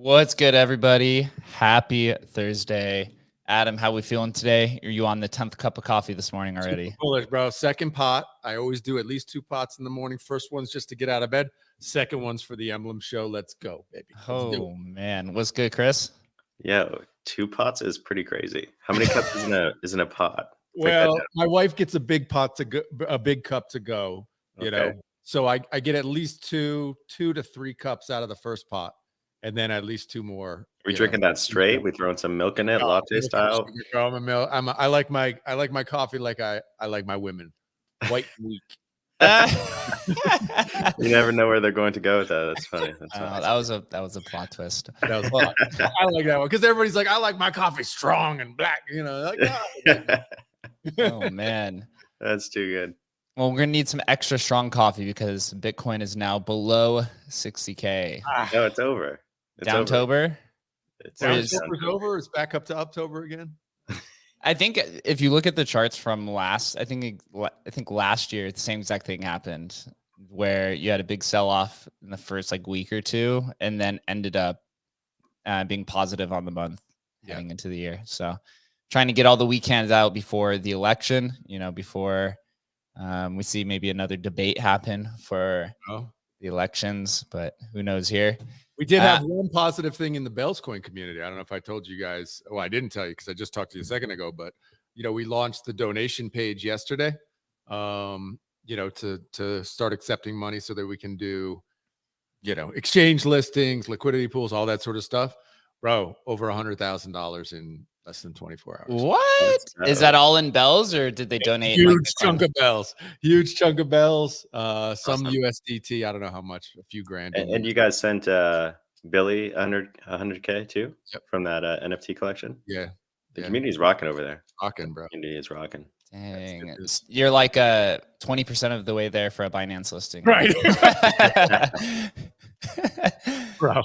What's good, everybody? Happy Thursday. Adam, how we feeling today? Are you on the 10th cup of coffee this morning already? Super bullish, bro. Second pot. I always do at least 2 pots in the morning. First one's just to get out of bed. Second one's for the Emblem show. Let's go, baby. Oh, man. What's good, Chris? Yeah, 2 pots is pretty crazy. How many cups is in a pot? Well, my wife gets a big pot to go, a big cup to go, you know. So I get at least two to 3 cups out of the first pot, and then at least 2 more. Are we drinking that straight? We throwing some milk in it, latte style? I like my coffee like I like my women, white and weak. You never know where they're going to go with that. That's funny. That was a plot twist. I like that one because everybody's like, I like my coffee strong and black. You know, like, oh man, that's too good. Well, we're gonna need some extra strong coffee because Bitcoin is now below 60K. No, it's over. It's Downtober. It's over. It's back up to October again. I think if you look at the charts from I think last year the same exact thing happened, where you had a big sell-off in the first week or two, and then ended up being positive on the month heading into the year. So, trying to get all the weekends out before the election. Before we see maybe another debate happen for the elections, but who knows here. We did have one positive thing in the Bells Coin community. I don't know if I told you guys. Well, I didn't tell you because I just talked to you a second ago. But we launched the donation page yesterday. To start accepting money so that we can do, exchange listings, liquidity pools, all that sort of stuff. Bro, over $100,000 in less than 24 hours. What is that? All in Bells, or did they donate? Huge chunk of Bells. Some USDT. I don't know how much. A few grand. And you guys sent Billy 100K too from that NFT collection. Yeah, the community's rocking over there. Rocking, bro. The community is rocking. Dang, you're like 20% of the way there for a Binance listing, right? Bro.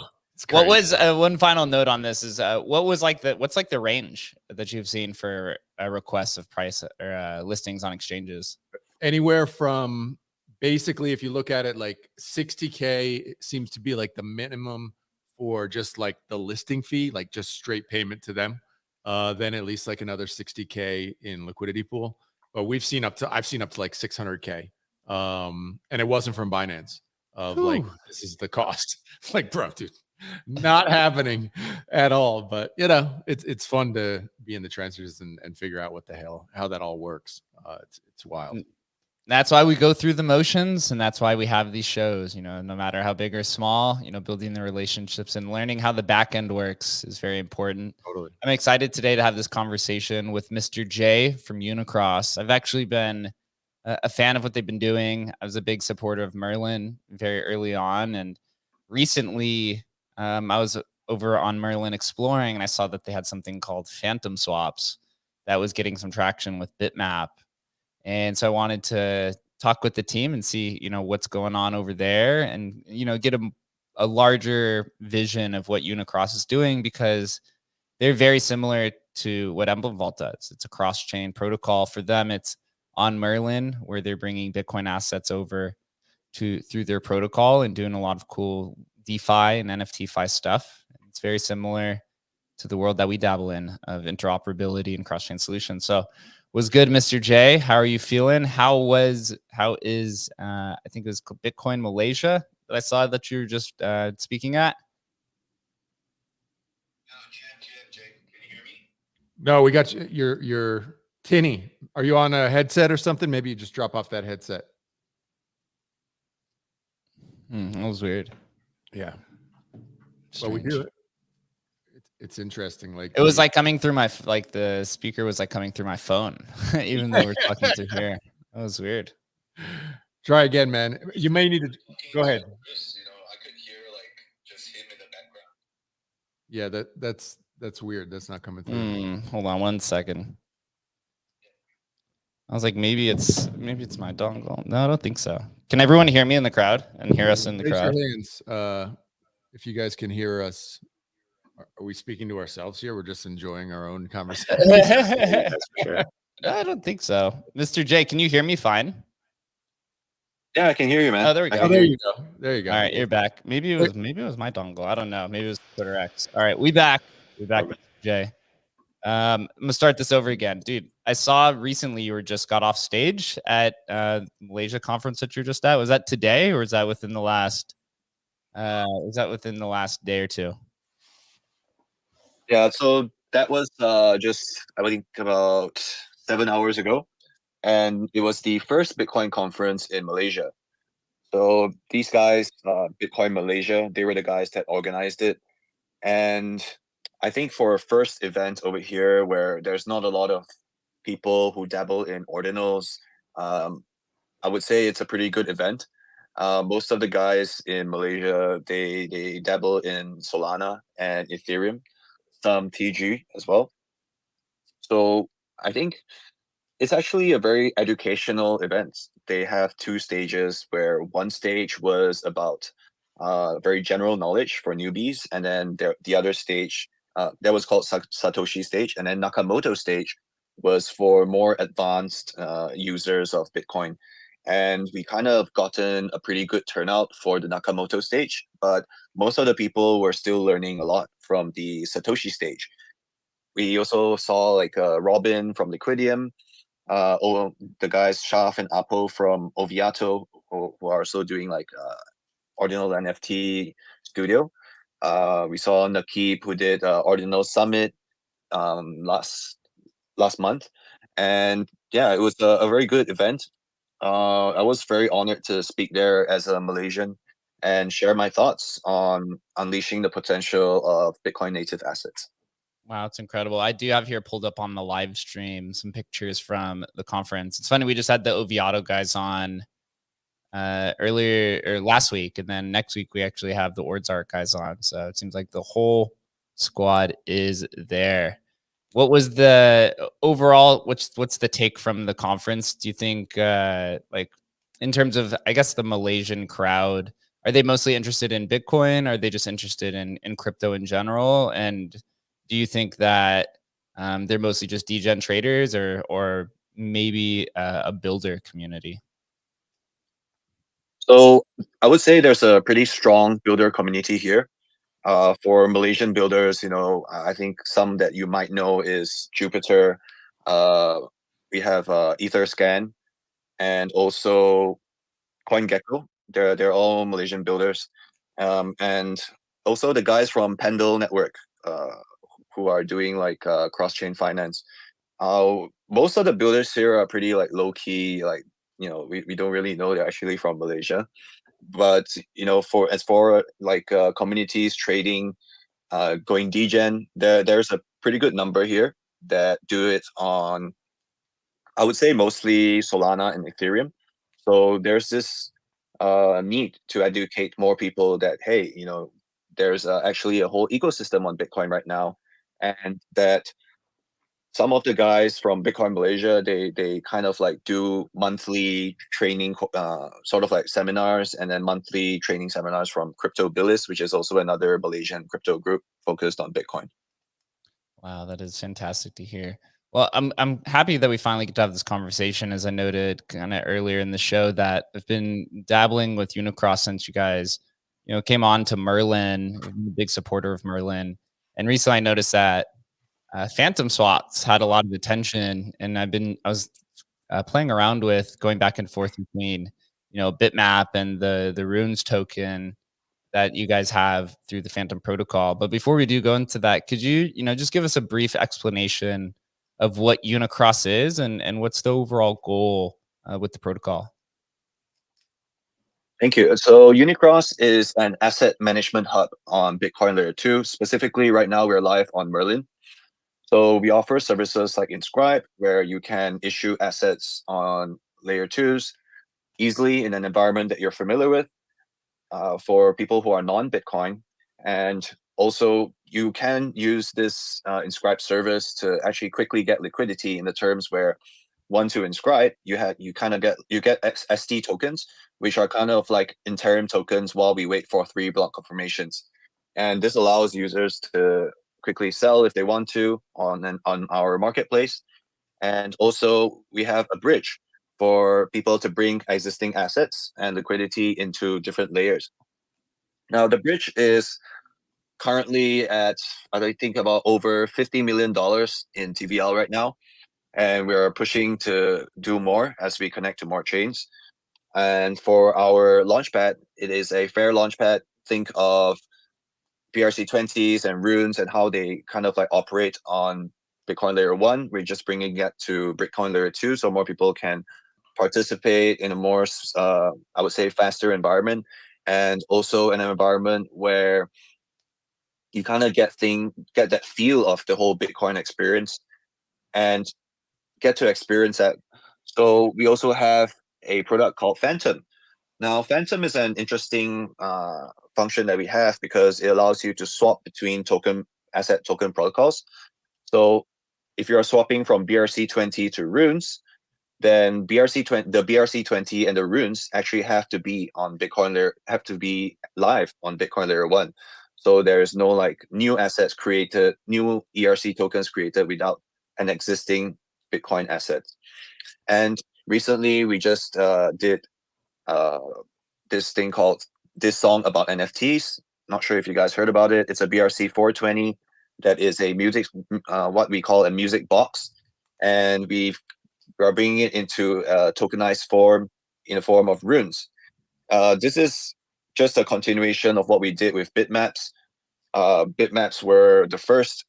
What was one final note on this is what's the range that you've seen for requests of price or listings on exchanges? Anywhere from basically, if you look at it, like 60K seems to be like the minimum for just like the listing fee, like just straight payment to them. Then at least like another 60K in liquidity pool. But I've seen up to like 600K. And it wasn't from Binance like, this is the cost. Like, bro, dude. Not happening at all, but it's fun to be in the trenches and figure out how that all works. It's wild. That's why we go through the motions, and that's why we have these shows. No matter how big or small, building the relationships and learning how the back end works is very important. Totally. I'm excited today to have this conversation with Mr. J from UniCross. I've actually been a fan of what they've been doing. I was a big supporter of Merlin very early on, and recently I was over on Merlin exploring, and I saw that they had something called Phantom Swaps that was getting some traction with Bitmap. And so I wanted to talk with the team and see, what's going on over there and, get a larger vision of what UniCross is doing, because they're very similar to what Emblem Vault does. It's a cross-chain protocol. For them, it's on Merlin, where they're bringing Bitcoin assets over through their protocol and doing a lot of cool DeFi and NFTFi stuff. It's very similar to the world that we dabble in of interoperability and cross-chain solutions. So was good, Mr. J. How are you feeling? How is I think it was Bitcoin Malaysia that I saw that you were just speaking at? Jay, can you hear me? No, we got you. You're tinny. Are you on a headset or something? Maybe you just drop off that headset. That was weird. Yeah. Well, we do it. It's interesting. Like, it was like coming through the speaker was like coming through my phone, even though we're talking through here. That was weird. Try again, man. You may need to go ahead. I could hear just him in the background. Yeah, that's weird. That's not coming through. Hold on 1 second. I was like, maybe it's my dongle. No, I don't think so. Can everyone hear me in the crowd and hear us in the crowd? Raise your hands, if you guys can hear us. Are we speaking to ourselves here? We're just enjoying our own conversation. That's for sure. I don't think so. Mr. J, can you hear me fine? Yeah, I can hear you, man. Oh, there we I go. can there hear you. you go. There you go. All right, you're back. Maybe it was my dongle. I don't know. Maybe it was Twitter X. All right, we back. We back, Okay. Mr. J. I'm gonna start this over again, dude. I saw recently you were just got off stage at Malaysia conference that you're just at. Was that today or is that within the last? Was that within the last day or two? Yeah, so that was just I think about 7 hours ago, and it was the first Bitcoin conference in Malaysia. So these guys, Bitcoin Malaysia, they were the guys that organized it. And I think for a first event over here where there's not a lot of people who dabble in ordinals, I would say it's a pretty good event. Most of the guys in Malaysia, they dabble in Solana and Ethereum, some TG as well. So I think it's actually a very educational event. They have two stages where one stage was about very general knowledge for newbies, and then the other stage that was called Satoshi stage, and then Nakamoto stage was for more advanced users of Bitcoin. And we kind of gotten a pretty good turnout for the Nakamoto stage, but most of the people were still learning a lot from the Satoshi stage. We also saw like Robin from Liquidium, the guys Shaf and Apo from Oviato, who are also doing like Ordinal NFT Studio. We saw Nakib, who did Ordinal Summit last month, and yeah, it was a very good event. I was very honored to speak there as a Malaysian and share my thoughts on unleashing the potential of Bitcoin native assets. Wow, it's incredible. I do have here pulled up on the live stream some pictures from the conference. It's funny, we just had the Oviato guys on earlier or last week, and then next week we actually have the Ordzart guys on. So it seems like the whole squad is there. What was the overall? What's the take from the conference? Do you think, like, in terms of, I guess, the Malaysian crowd, are they mostly interested in Bitcoin? Are they just interested in crypto in general? And do you think that they're mostly just degen traders, or maybe a builder community? So I would say there's a pretty strong builder community here. For Malaysian builders, I think some that you might know is Jupiter. Uh, we have Etherscan and also CoinGecko. They're all Malaysian builders, and also the guys from Pendle Network, who are doing like cross-chain finance. Most of the builders here are pretty like low key, like we don't really know they're actually from Malaysia. But for like communities trading, going degen, there's a pretty good number here that do it on, I would say, mostly Solana and Ethereum. So there's this need to educate more people that, hey, there's actually a whole ecosystem on Bitcoin right now, and that some of the guys from Bitcoin Malaysia, they kind of like do monthly training, sort of like seminars, and then monthly training seminars from Crypto Billis, which is also another Malaysian crypto group focused on Bitcoin. Wow, that is fantastic to hear. Well, I'm happy that we finally get to have this conversation. As I noted kind of earlier in the show, that I've been dabbling with UniCross since you guys, came on to Merlin. I'm a big supporter of Merlin, and recently I noticed that Phantom swaps had a lot of attention, and I was playing around with going back and forth between, Bitmap and the Runes token that you guys have through the Phantom protocol. But before we do go into that, could you, just give us a brief explanation of what UniCross is and what's the overall goal with the protocol? Thank you. So UniCross is an asset management hub on Bitcoin Layer 2. Specifically, right now we're live on Merlin. So we offer services like Inscribe, where you can issue assets on Layer 2s easily in an environment that you're familiar with, for people who are non-Bitcoin. And also, you can use this Inscribe service to actually quickly get liquidity in the terms where, once you inscribe, you get ST tokens, which are kind of like interim tokens while we wait for 3 block confirmations. And this allows users to quickly sell if they want to on our marketplace. And also, we have a bridge for people to bring existing assets and liquidity into different layers. Now, the bridge is currently at, I think, about over $50 million in TVL right now. And we're pushing to do more as we connect to more chains. And for our launchpad, it is a fair launchpad. Think of BRC20s and runes and how they kind of like operate on Bitcoin layer 1. We're just bringing that to Bitcoin layer 2 so more people can participate in a more, I would say, faster environment, and also in an environment where you kind of get that feel of the whole Bitcoin experience and get to experience that. So we also have a product called Phantom. Now, Phantom is an interesting function that we have because it allows you to swap between asset token protocols. So if you're swapping from BRC20 to runes, then the BRC20 and the runes actually have to be on Bitcoin layer, have to be live on Bitcoin layer 1. So there's no like new assets created, new ERC tokens created without an existing Bitcoin asset. And recently we just did this thing called this song about NFTs. Not sure if you guys heard about it. It's a BRC 420 that is a music, what we call a music box, and we are bringing it into a tokenized form in the form of runes. This is just a continuation of what we did with bitmaps. Bitmaps were the first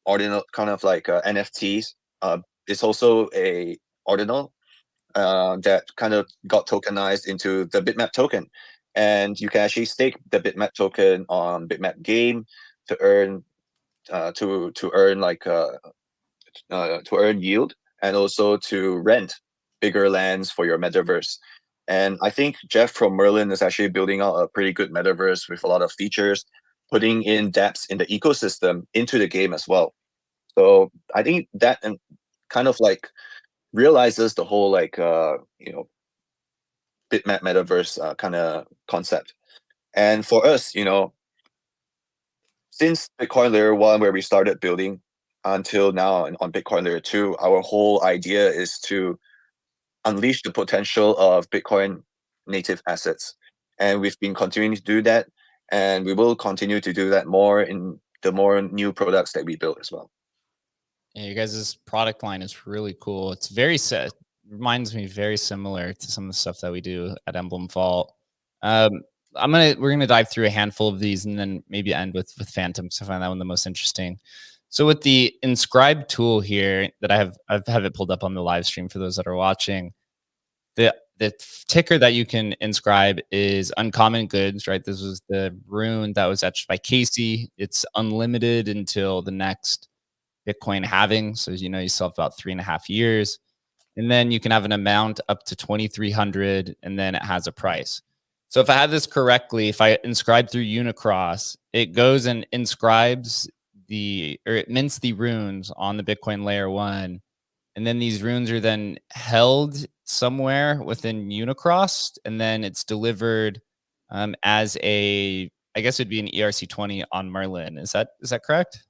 ordinal kind of like NFTs. It's also a ordinal that kind of got tokenized into the bitmap token, and you can actually stake the bitmap token on bitmap game to earn to earn yield, and also to rent bigger lands for your metaverse. And I think Jeff from Merlin is actually building out a pretty good metaverse with a lot of features, putting in dApps in the ecosystem into the game as well. So I think that and kind of like realizes the whole like bitmap metaverse kind of concept. And for us, since Bitcoin layer 1, where we started building, until now on Bitcoin layer 2, our whole idea is to unleash the potential of Bitcoin native assets. And we've been continuing to do that, and we will continue to do that more in the more new products that we build as well. Yeah, you guys' product line is really cool. It's very set. Reminds me very similar to some of the stuff that we do at Emblem Vault. We're gonna dive through a handful of these and then maybe end with Phantom, because I find that one the most interesting. So with the Inscribe tool here that I have it pulled up on the live stream for those that are watching. The ticker that you can inscribe is uncommon goods, right? This was the rune that was etched by Casey. It's unlimited until the next Bitcoin halving. So, you still have about 3.5 years. And then you can have an amount up to 2,300, and then it has a price. So if I had this correctly, if I inscribe through UniCross, it goes and inscribes it mints the runes on the Bitcoin layer 1. And then these runes are then held somewhere within UniCross, and then it's delivered as I guess it'd be an ERC20 on Merlin. Is that correct?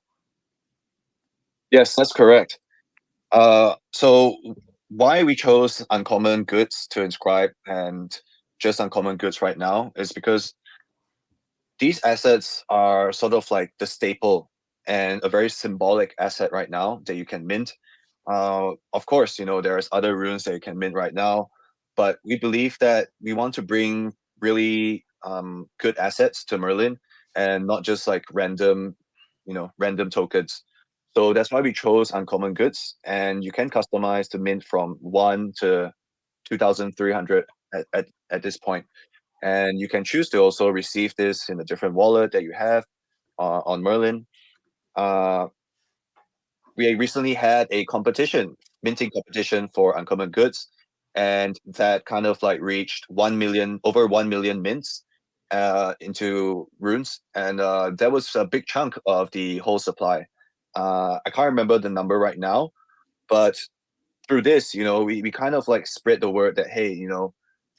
Yes, that's correct. So why we chose uncommon goods to inscribe and just uncommon goods right now is because these assets are sort of like the staple and a very symbolic asset right now that you can mint. Of course, there's other runes that you can mint right now, but we believe that we want to bring really good assets to Merlin and not just like random tokens. So that's why we chose uncommon goods, and you can customize the mint from 1 to 2,300 at this point. And you can choose to also receive this in a different wallet that you have on Merlin. We recently had a minting competition for uncommon goods, and that kind of like reached over 1 million mints into runes, and that was a big chunk of the whole supply. I can't remember the number right now, but through this, we kind of like spread the word that, hey,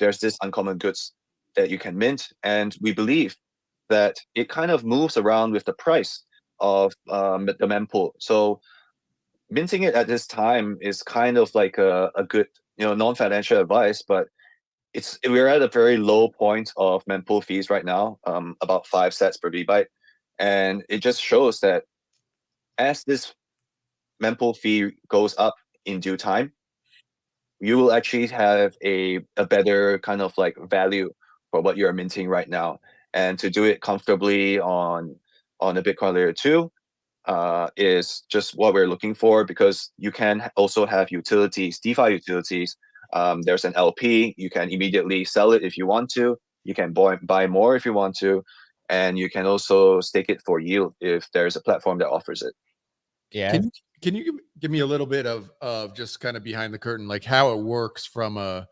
there's this uncommon goods that you can mint, and we believe that it kind of moves around with the price of the mempool. So minting it at this time is kind of like a good, non-financial advice, but we're at a very low point of mempool fees right now, about 5 sats per VByte, and it just shows that as this mempool fee goes up in due time, you will actually have a better kind of like value for what you're minting right now, and to do it comfortably on a Bitcoin layer 2 is just what we're looking for, because you can also have utilities, DeFi utilities. There's an LP, you can immediately sell it if you want to, you can buy more if you want to, and you can also stake it for yield if there's a platform that offers it. Yeah. Can you give me a little bit of just kind of behind the curtain, like how it works from a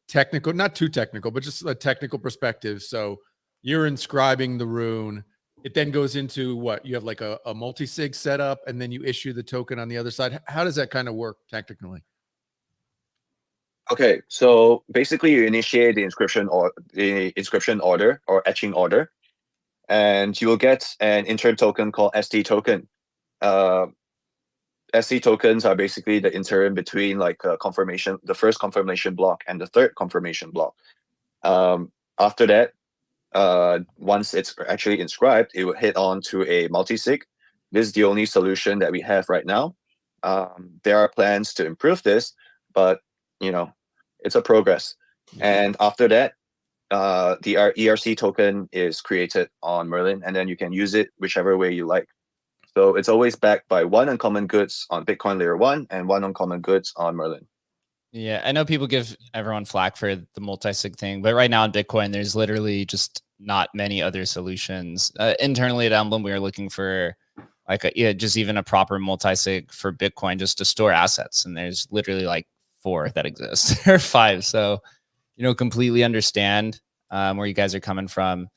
technical, not too technical, but just a technical perspective? So you're inscribing the rune. It then goes into what? You have like a multi-sig setup, and then you issue the token on the other side. How does that kind of work technically? Okay, so basically you initiate the inscription order or etching order, and you will get an interim token called ST token. ST tokens are basically the interim between like confirmation, the first confirmation block and the third confirmation block. After that, once it's actually inscribed, it will hit on to a multi-sig. This is the only solution that we have right now. There are plans to improve this, but it's a progress. And after that, the ERC token is created on Merlin, and then you can use it whichever way you like. So it's always backed by 1 uncommon goods on Bitcoin layer 1 and 1 uncommon goods on Merlin. Yeah, I know people give everyone flack for the multi-sig thing, but right now in Bitcoin, there's literally just not many other solutions. Internally at Emblem, we are looking for like just even a proper multi-sig for Bitcoin just to store assets, and there's literally like 4 that exist or 5. So, completely understand where you guys are coming from,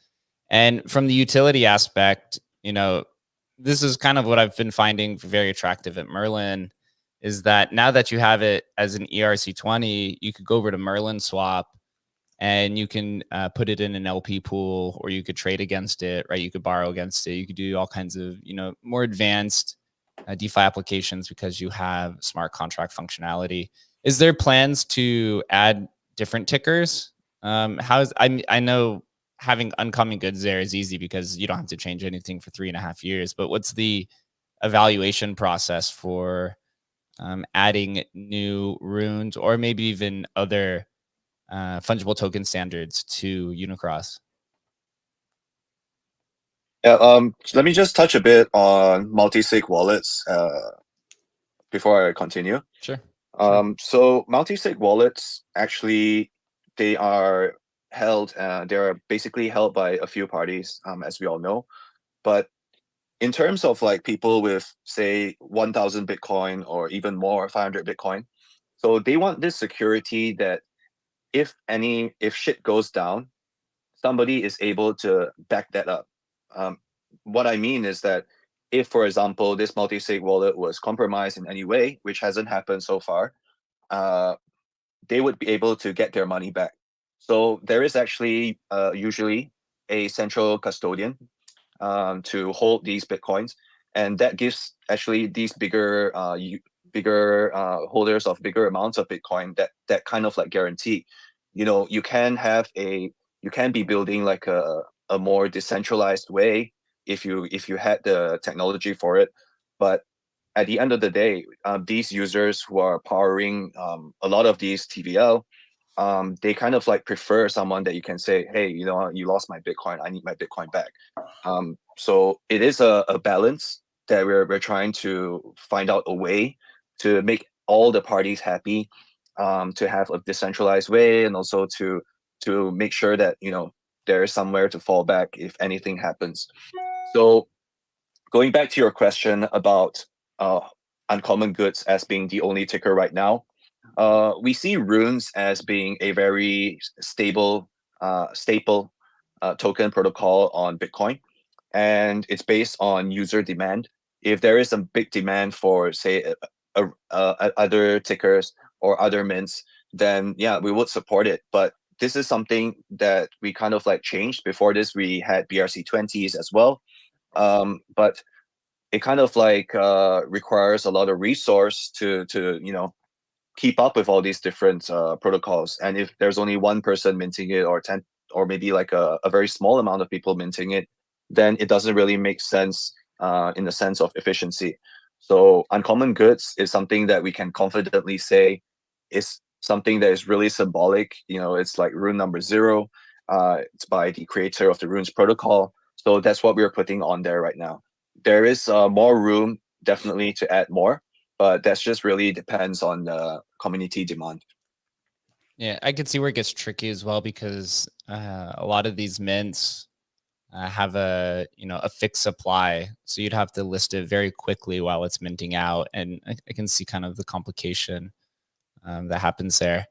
and from the utility aspect, this is kind of what I've been finding very attractive at Merlin, is that now that you have it as an ERC20, you could go over to Merlin Swap and you can put it in an LP pool, or you could trade against it, right? You could borrow against it. You could do all kinds of, more advanced DeFi applications because you have smart contract functionality. Is there plans to add different tickers? I know having uncommon goods there is easy because you don't have to change anything for 3.5 years, but what's the evaluation process for adding new runes, or maybe even other fungible token standards to UniCross? Yeah, so let me just touch a bit on multi-sig wallets before I continue. Sure. So multi-sig wallets, actually, they are basically held by a few parties, as we all know. But in terms of like people with, say, 1,000 Bitcoin or even more, 500 Bitcoin, so they want this security that if shit goes down, somebody is able to back that up. What I mean is that if, for example, this multi-sig wallet was compromised in any way, which hasn't happened so far, they would be able to get their money back. So there is actually usually a central custodian to hold these Bitcoins, and that gives actually these bigger holders of bigger amounts of Bitcoin that kind of like guarantee. You can be building like a more decentralized way if you had the technology for it. But at the end of the day, these users who are powering a lot of these TVL, they kind of like prefer someone that you can say, hey, you lost my Bitcoin, I need my Bitcoin back. So it is a balance that we're trying to find out a way to make all the parties happy, to have a decentralized way, and also to make sure that there is somewhere to fall back if anything happens. So going back to your question about uncommon goods as being the only ticker right now, we see runes as being a very stable staple token protocol on Bitcoin, and it's based on user demand. If there is a big demand for, say, other tickers or other mints, then yeah, we would support it. But this is something that we kind of like changed. Before this, we had BRC20s as well. But it kind of like requires a lot of resource to keep up with all these different protocols. And if there's only one person minting it, or 10, or maybe like a very small amount of people minting it, then it doesn't really make sense in the sense of efficiency. So uncommon goods is something that we can confidently say is something that is really symbolic. It's like rune number 0. It's by the creator of the runes protocol. So that's what we're putting on there right now. There is more room definitely to add more, but that's just really depends on the community demand. Yeah, I could see where it gets tricky as well, because a lot of these mints have a fixed supply, so you'd have to list it very quickly while it's minting out, and I can see kind of the complication that happens there.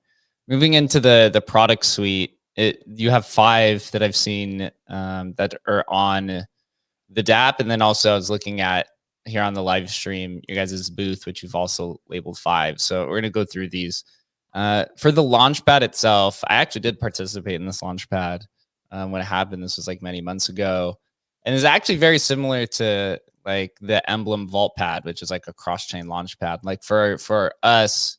Moving into the product suite, you have 5 that I've seen that are on the DApp, and then also I was looking at here on the live stream your guys' booth, which you've also labeled 5. So we're gonna go through these. For the launchpad itself, I actually did participate in this launchpad when it happened. This was like many months ago, and it's actually very similar to like the Emblem Vault Pad, which is like a cross-chain launchpad. Like for us,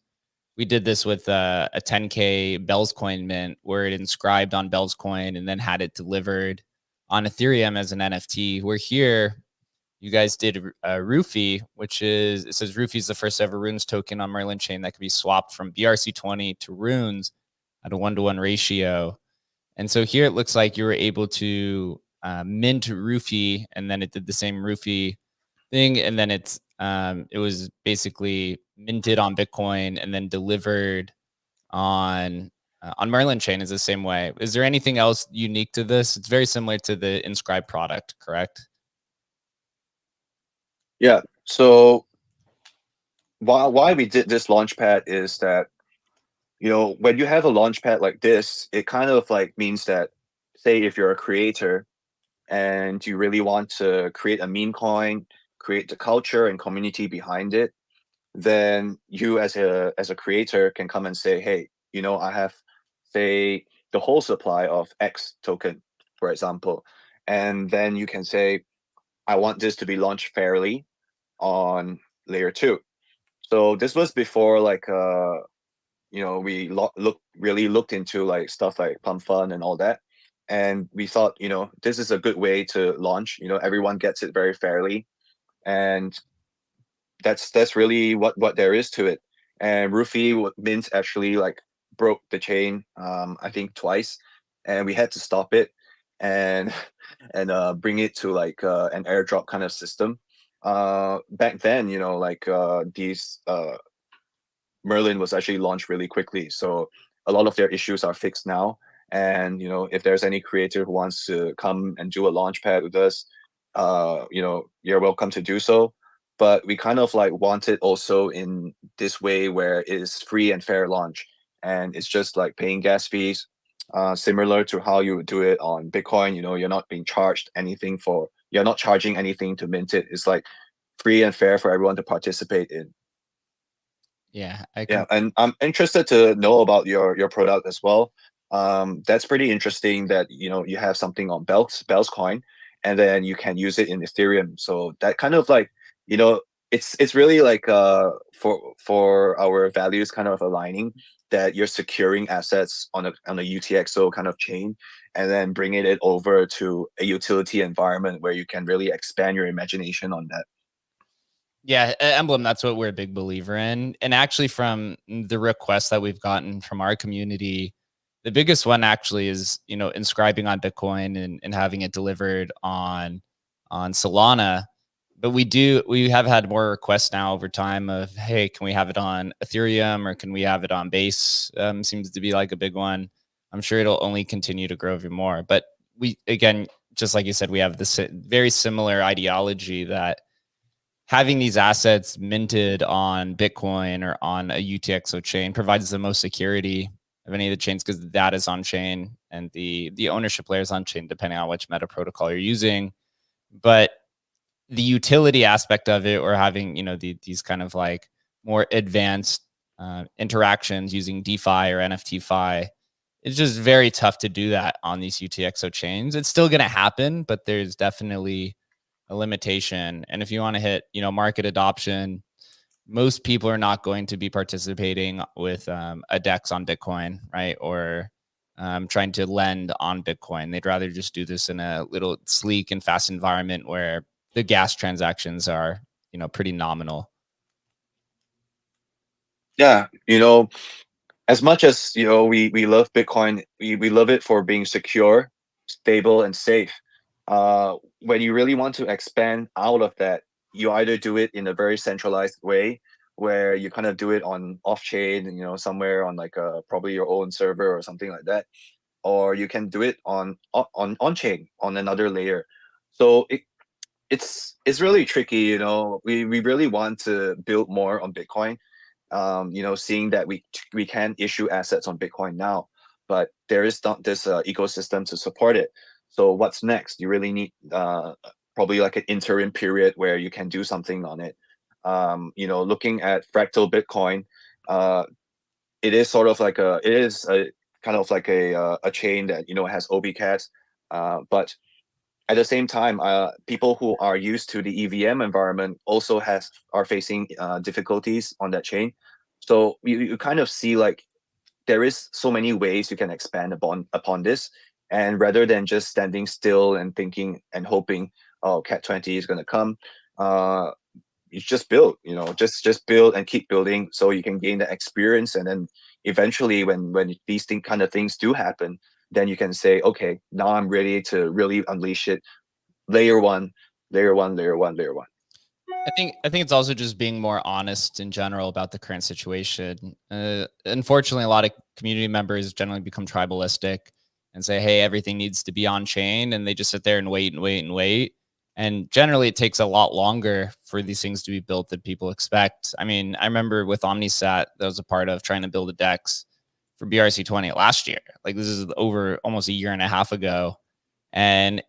we did this with a 10K Bells coin mint, where it inscribed on Bells coin and then had it delivered on Ethereum as an NFT. We're here. You guys did Roofy, which is, it says Roofy is the first ever runes token on Merlin chain that could be swapped from BRC20 to runes at a 1-to-1 ratio. And so here it looks like you were able to mint Roofy, and then it did the same Roofy thing, and then it was basically minted on Bitcoin and then delivered on Merlin chain is the same way. Is there anything else unique to this? It's very similar to the Inscribe product, correct? Yeah. So why we did this launchpad is that, when you have a launchpad like this, it kind of like means that, say, if you're a creator and you really want to create a meme coin, create the culture and community behind it, then you as a creator can come and say, hey, I have, say, the whole supply of X token, for example. And then you can say, I want this to be launched fairly on layer 2. So this was before like we really looked into like stuff like Pump Fund and all that, and we thought this is a good way to launch. Everyone gets it very fairly, and that's really what there is to it. And Roofy Mint actually like broke the chain I think twice, and we had to stop it and bring it to like an airdrop kind of system. Back then, these Merlin was actually launched really quickly, so a lot of their issues are fixed now. And if there's any creator who wants to come and do a launchpad with us, you're welcome to do so. But we kind of like want it also in this way where it is free and fair launch, and it's just like paying gas fees, similar to how you would do it on Bitcoin. You're not being charged anything you're not charging anything to mint it. It's like free and fair for everyone to participate in. Yeah, Yeah, and I'm interested to know about your product as well. That's pretty interesting that you have something on Bells coin, and then you can use it in Ethereum. So that kind of like it's really like for our values kind of aligning, that you're securing assets on a UTXO kind of chain, and then bringing it over to a utility environment where you can really expand your imagination on that. Yeah, Emblem, that's what we're a big believer in. And actually, from the requests that we've gotten from our community, the biggest one actually is, inscribing on Bitcoin and having it delivered on Solana. But we have had more requests now over time of, hey, can we have it on Ethereum, or can we have it on Base? Seems to be like a big one. I'm sure it'll only continue to grow even more. But we, again, just like you said, we have this very similar ideology that having these assets minted on Bitcoin or on a UTXO chain provides the most security of any of the chains, because the data is on chain and the ownership layer is on chain, depending on which meta protocol you're using. But the utility aspect of it, or having these kind of like more advanced interactions using DeFi or NFTFi, it's just very tough to do that on these UTXO chains. It's still going to happen, but there's definitely a limitation. And if you want to hit, market adoption, most people are not going to be participating with a DEX on Bitcoin, right? Or trying to lend on Bitcoin. They'd rather just do this in a little sleek and fast environment where the gas transactions are, pretty nominal. Yeah, as much as we love Bitcoin, we love it for being secure, stable, and safe. When you really want to expand out of that, you either do it in a very centralized way, where you kind of do it on off chain, somewhere on like probably your own server or something like that, or you can do it on chain on another layer. So it's really tricky. We really want to build more on Bitcoin, seeing that we can issue assets on Bitcoin now, but there is not this ecosystem to support it. So what's next? You really need probably like an interim period where you can do something on it. Looking at Fractal Bitcoin, it is sort of like it is a kind of like a chain that has OBCats, but at the same time, people who are used to the EVM environment also are facing difficulties on that chain. So you kind of see like there is so many ways you can expand upon this, and rather than just standing still and thinking and hoping, oh, Cat 20 is going to come, you just build, just build and keep building so you can gain the experience, and then eventually when these kind of things do happen, then you can say, okay, now I'm ready to really unleash it. Layer one, layer one, layer one, layer one. I think it's also just being more honest in general about the current situation. Unfortunately, a lot of community members generally become tribalistic and say, "Hey, everything needs to be on chain," and they just sit there and wait and wait and wait. And generally, it takes a lot longer for these things to be built than people expect. I mean, I remember with OmniSat, that was a part of trying to build a DEX for BRC20 last year. Like this is over almost a year and a half ago, and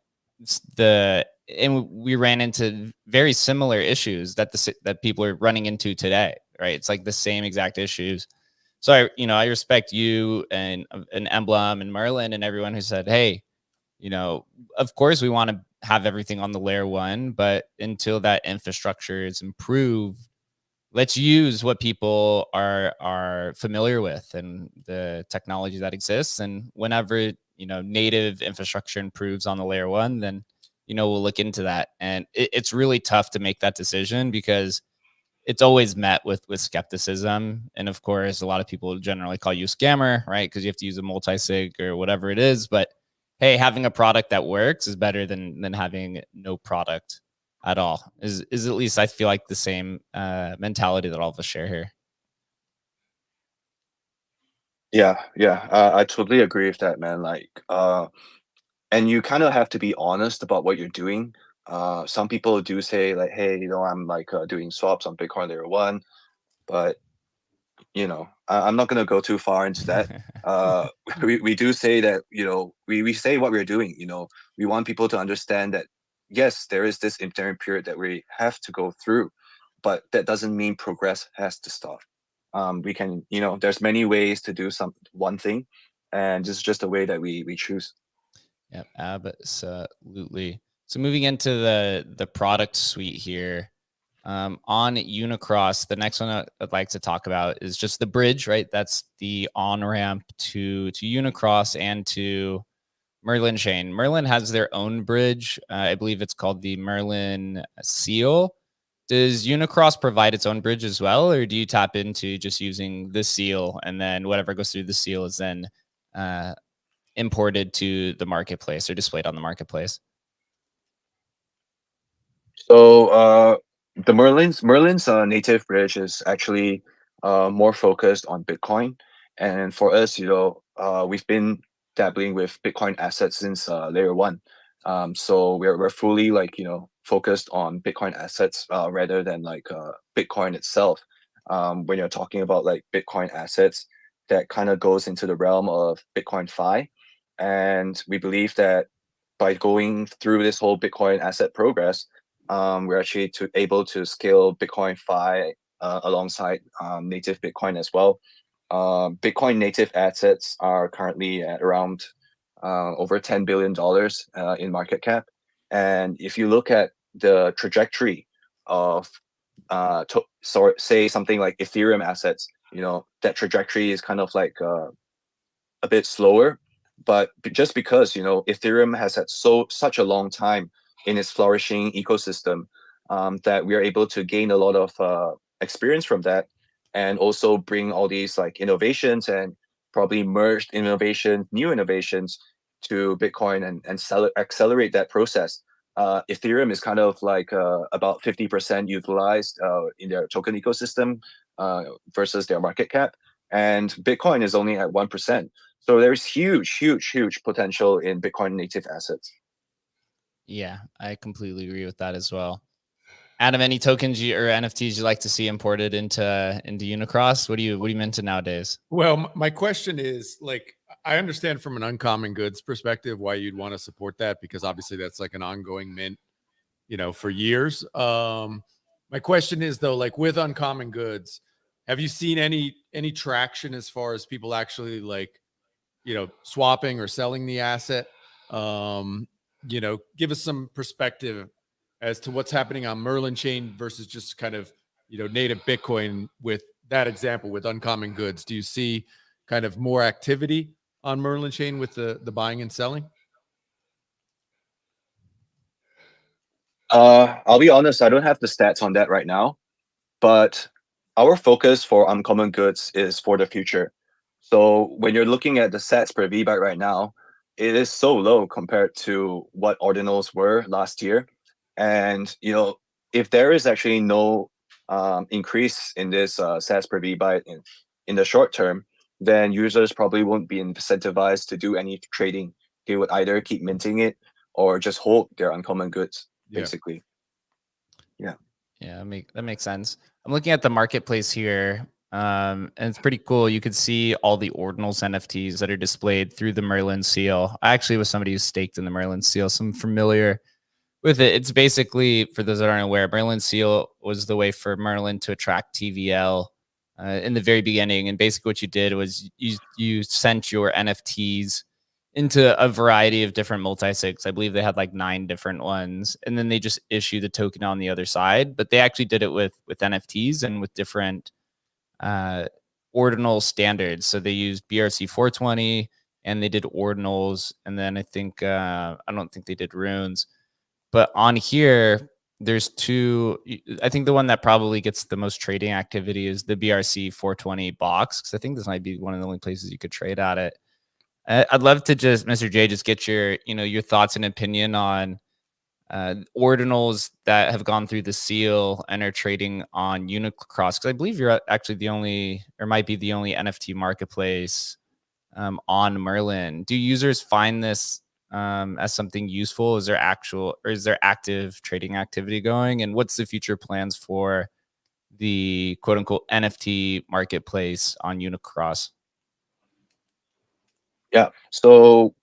we ran into very similar issues that people are running into today, right? It's like the same exact issues. So I respect you and Emblem and Merlin and everyone who said, hey, of course we want to have everything on the layer one, but until that infrastructure is improved, let's use what people are familiar with and the technology that exists. And whenever native infrastructure improves on the layer one, then we'll look into that. And it's really tough to make that decision because it's always met with skepticism. And of course, a lot of people generally call you a scammer, right? Because you have to use a multi-sig or whatever it is. But hey, having a product that works is better than having no product at all. Is at least I feel like the same mentality that all of us share here. Yeah, I totally agree with that, man. Like, and you kind of have to be honest about what you're doing. Some people do say like, hey, I'm like doing swaps on Bitcoin layer one, but I'm not going to go too far into that. We do say that, we say what we're doing. We want people to understand that, yes, there is this interim period that we have to go through, but that doesn't mean progress has to stop. We can, there's many ways to do one thing, and this is just a way that we choose. Yeah, absolutely. So moving into the product suite here, on UniCross, the next one I'd like to talk about is just the bridge, right? That's the on-ramp to UniCross and to Merlin chain. Merlin has their own bridge. I believe it's called the Merlin Seal. Does UniCross provide its own bridge as well, or do you tap into just using the seal and then whatever goes through the seal is then imported to the marketplace or displayed on the marketplace? So the Merlin's native bridge is actually more focused on Bitcoin, and for us, we've been dabbling with Bitcoin assets since layer one. So we're fully like focused on Bitcoin assets rather than like Bitcoin itself. When you're talking about like Bitcoin assets, that kind of goes into the realm of Bitcoin Fi, and we believe that by going through this whole Bitcoin asset progress, we're actually able to scale Bitcoin Fi alongside native Bitcoin as well. Bitcoin native assets are currently at around over $10 billion in market cap. And if you look at the trajectory of say something like Ethereum assets, that trajectory is kind of like a bit slower, but just because Ethereum has had such a long time in its flourishing ecosystem, that we are able to gain a lot of experience from that, and also bring all these like innovations and probably merged new innovations to Bitcoin and accelerate that process. Ethereum is kind of like about 50% utilized in their token ecosystem versus their market cap, and Bitcoin is only at 1%. So there's huge potential in Bitcoin native assets. Yeah, I completely agree with that as well. Adam, any tokens or NFTs you'd like to see imported into UniCross? What do you mint nowadays? Well, my question is, like, I understand from an uncommon goods perspective why you'd want to support that, because obviously that's like an ongoing mint, for years. My question is though, like with uncommon goods, have you seen any traction as far as people actually like, swapping or selling the asset? Give us some perspective as to what's happening on Merlin chain versus just kind of, native Bitcoin with that example with uncommon goods. Do you see kind of more activity on Merlin chain with the buying and selling? I'll be honest, I don't have the stats on that right now, but our focus for uncommon goods is for the future. So when you're looking at the sats per VByte right now, it is so low compared to what ordinals were last year. And if there is actually no increase in this sats per VByte in the short term, then users probably won't be incentivized to do any trading. They would either keep minting it or just hold their uncommon goods, basically. Yeah. Yeah, that makes sense. I'm looking at the marketplace here, and it's pretty cool. You could see all the ordinals NFTs that are displayed through the Merlin seal. I actually was somebody who staked in the Merlin seal, so I'm familiar with it. It's basically, for those that aren't aware, Merlin seal was the way for Merlin to attract TVL in the very beginning. And basically what you did was you sent your NFTs into a variety of different multi-sigs. I believe they had like 9 different ones, and then they just issue the token on the other side. But they actually did it with NFTs and with different ordinal standards. So they used BRC 420 and they did ordinals, and then I think I don't think they did runes. But on here, there's 2. I think the one that probably gets the most trading activity is the BRC 420 box, because I think this might be one of the only places you could trade at it. I'd love to just, Mr. J, just get your thoughts and opinion on ordinals that have gone through the seal and are trading on UniCross, because I believe you're actually the only, or might be the only NFT marketplace on Merlin. Do users find this as something useful? Is there active trading activity going? And what's the future plans for the quote unquote NFT marketplace on UniCross? Yeah. So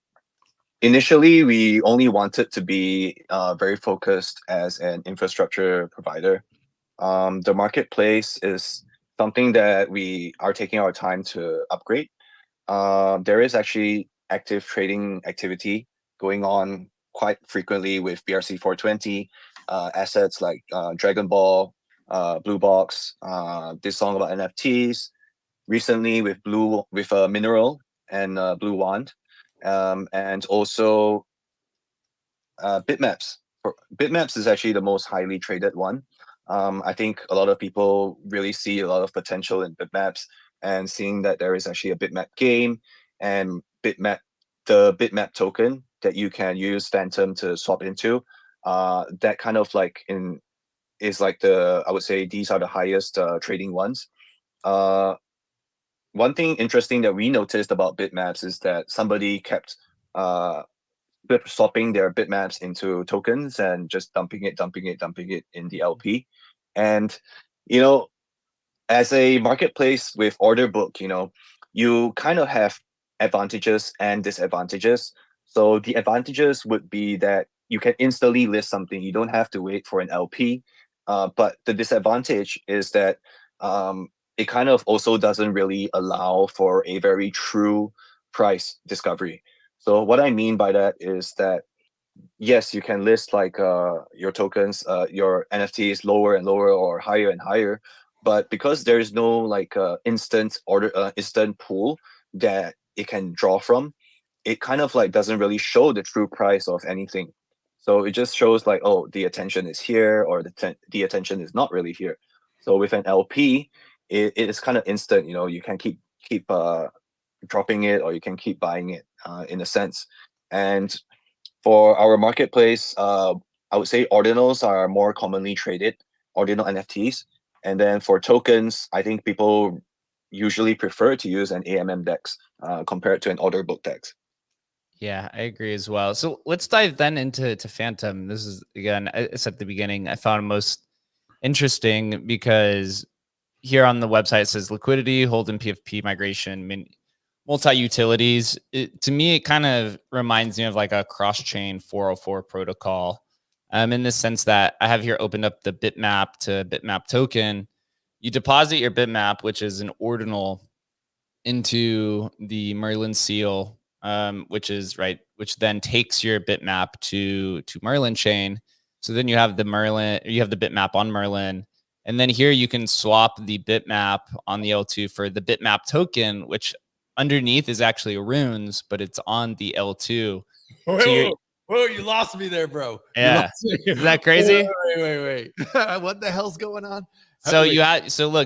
initially, we only wanted to be very focused as an infrastructure provider. The marketplace is something that we are taking our time to upgrade. There is actually active trading activity going on quite frequently with BRC 420 assets like Dragon Ball, Blue Box, this song about NFTs. Recently with Mineral and Blue Wand, and also Bitmaps. Bitmaps is actually the most highly traded one. I think a lot of people really see a lot of potential in Bitmaps, and seeing that there is actually a Bitmap game and the Bitmap token that you can use Phantom to swap into. That kind of like is like I would say these are the highest trading ones. One thing interesting that we noticed about Bitmaps is that somebody kept swapping their Bitmaps into tokens and just dumping it in the LP. And, as a marketplace with order book, you kind of have advantages and disadvantages. So the advantages would be that you can instantly list something. You don't have to wait for an LP. But the disadvantage is that it kind of also doesn't really allow for a very true price discovery. So what I mean by that is that yes, you can list like your tokens, your NFTs lower and lower or higher and higher, but because there is no like instant order, instant pool that it can draw from, it kind of like doesn't really show the true price of anything. So it just shows like, oh, the attention is here, or the attention is not really here. So with an LP, it is kind of instant. You know, you can keep dropping it, or you can keep buying it in a sense. And for our marketplace, I would say ordinals are more commonly traded, ordinal NFTs. And then for tokens, I think people usually prefer to use an AMM DEX compared to an order book DEX. Yeah, I agree as well. So let's dive then into Phantom. This is, again, it's at the beginning, I found most interesting because here on the website it says liquidity, hold and PFP migration, multi-utilities. To me, it kind of reminds me of like a cross-chain 404 protocol, in the sense that I have here opened up the bitmap to bitmap token. You deposit your bitmap, which is an ordinal, into the Merlin seal, which then takes your bitmap to Merlin chain. So then you have the bitmap on Merlin, and then here you can swap the bitmap on the L2 for the bitmap token, which underneath is actually runes, but it's on the L2. Whoa, you lost me there, bro. Yeah. Isn't that crazy? Wait. What the hell's going on? So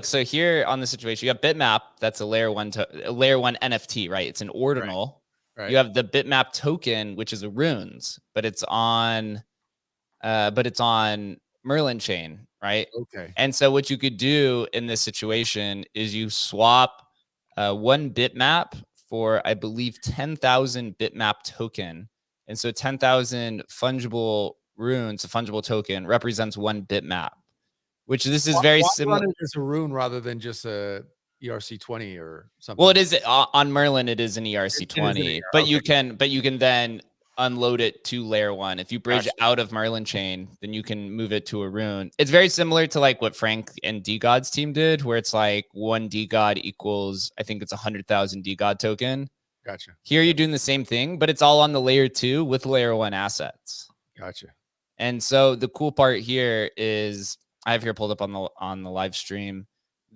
so here on the situation, you have bitmap. That's a layer one NFT, right? It's an ordinal. Right. You have the bitmap token, which is a runes, but it's on Merlin chain, right? Okay. And so what you could do in this situation is you swap one bitmap for, I believe, 10,000 bitmap token. And so 10,000 fungible runes, a fungible token, represents one bitmap, which this is very similar. Why run it as a rune rather than just a ERC20 or something? Well, it is on Merlin. It is an ERC20, but you can then unload it to layer one. If you bridge out of Merlin chain, then you can move it to a rune. It's very similar to like what Frank and DGod's team did, where it's like one DGod equals, I think it's 100,000 DGod token. Gotcha. Here you're doing the same thing, but it's all on the layer two with layer one assets. Gotcha. And so the cool part here is I have here pulled up on the live stream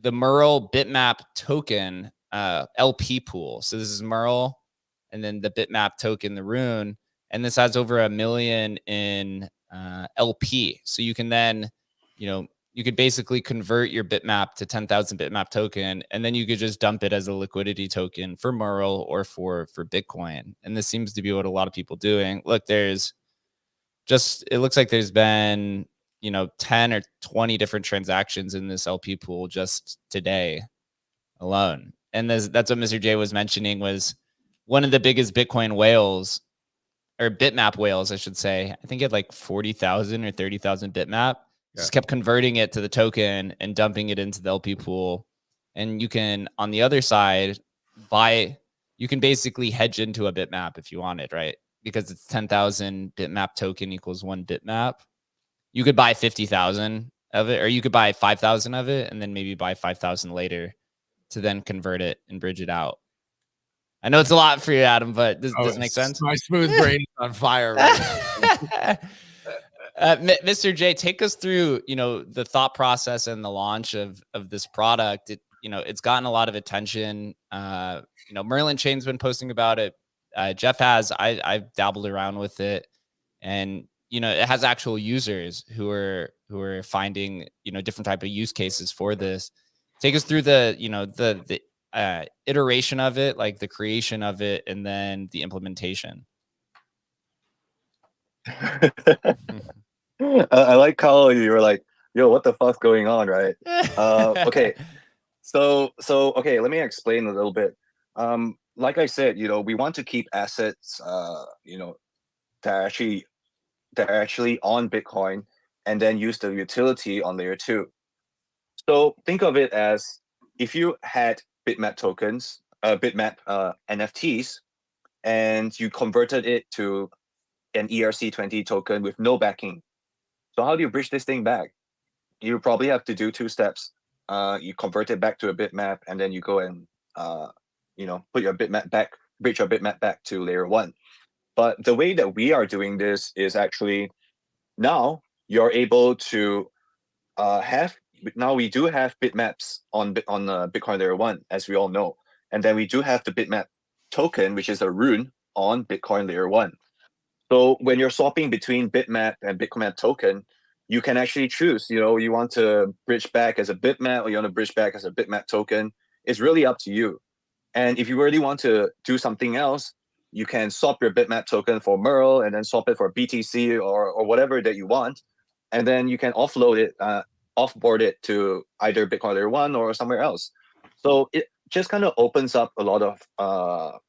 the Merle bitmap token LP pool. So this is Merle, and then the bitmap token, the rune, and this has over 1 million in LP. So you can then, you could basically convert your bitmap to 10,000 bitmap token, and then you could just dump it as a liquidity token for Merle or for Bitcoin. And this seems to be what a lot of people doing. Look, it looks like there's been 10 or 20 different transactions in this LP pool just today alone. And that's what Mr. J was mentioning, was one of the biggest Bitcoin whales, or bitmap whales, I should say. I think it had like 40,000 or 30,000 bitmap. Just kept converting it to the token and dumping it into the LP pool. And you can, on the other side, you can basically hedge into a bitmap if you wanted, right? Because it's 10,000 bitmap token equals one bitmap. You could buy 50,000 of it, or you could buy 5,000 of it, and then maybe buy 5,000 later to then convert it and bridge it out. I know it's a lot for you, Adam, but does it make sense? My smooth brain is on fire right now. Mr. J, take us through, the thought process and the launch of this product. It's gotten a lot of attention. Merlin Chain's been posting about it. Jeff has. I've dabbled around with it, and it has actual users who are finding different type of use cases for this. Take us through the iteration of it, like the creation of it, and then the implementation. I like how you were like, yo, what the fuck's going on, right? Okay. So okay, let me explain a little bit. Like I said, we want to keep assets that are actually on Bitcoin, and then use the utility on layer 2. So think of it as if you had bitmap tokens, bitmap NFTs, and you converted it to an ERC20 token with no backing. So how do you bridge this thing back? You probably have to do 2 steps. You convert it back to a bitmap, and then you go and put your bitmap back, bridge your bitmap back to layer 1. But the way that we are doing this is actually now you're able to now we do have bitmaps on Bitcoin Layer 1, as we all know. And then we do have the bitmap token, which is a rune on Bitcoin Layer 1. So when you're swapping between bitmap and Bitcoin token, you can actually choose, you want to bridge back as a bitmap or you want to bridge back as a bitmap token. It's really up to you. And if you really want to do something else, you can swap your bitmap token for Merle and then swap it for BTC or whatever that you want. And then you can offload it, offboard it to either Bitcoin Layer 1 or somewhere else. So it just kind of opens up a lot of